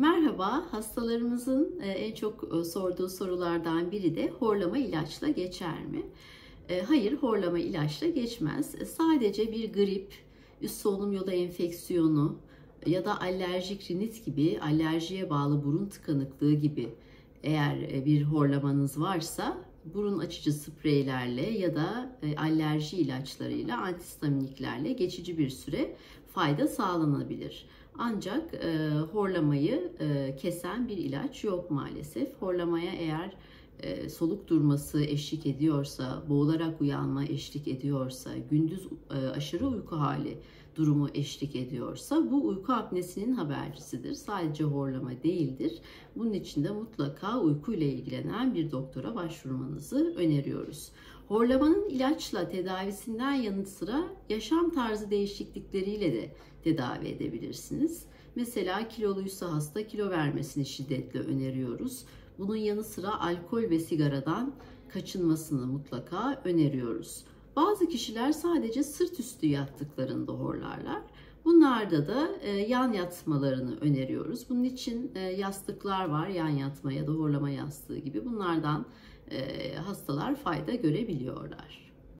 Merhaba, hastalarımızın en çok sorduğu sorulardan biri de horlama ilaçla geçer mi? Hayır, horlama ilaçla geçmez. Sadece bir grip, üst solunum yolu enfeksiyonu ya da alerjik rinit gibi alerjiye bağlı burun tıkanıklığı gibi eğer bir horlamanız varsa burun açıcı spreylerle ya da alerji ilaçlarıyla, antihistaminiklerle geçici bir süre fayda sağlanabilir. Ancak horlamayı kesen bir ilaç yok maalesef. Horlamaya eğer soluk durması eşlik ediyorsa, boğularak uyanma eşlik ediyorsa, gündüz aşırı uyku hali durumu eşlik ediyorsa bu uyku apnesinin habercisidir. Sadece horlama değildir. Bunun için de mutlaka uykuyla ilgilenen bir doktora başvurmanızı öneriyoruz. Horlamanın ilaçla tedavisinden yanı sıra yaşam tarzı değişiklikleriyle de tedavi edebilirsiniz. Mesela kiloluysa hasta kilo vermesini şiddetle öneriyoruz. Bunun yanı sıra alkol ve sigaradan kaçınmasını mutlaka öneriyoruz. Bazı kişiler sadece sırt üstü yattıklarında horlarlar. Bunlarda da yan yatmalarını öneriyoruz. Bunun için yastıklar var, yan yatma ya da horlama yastığı gibi. Bunlardan hastalar fayda görebiliyorlar.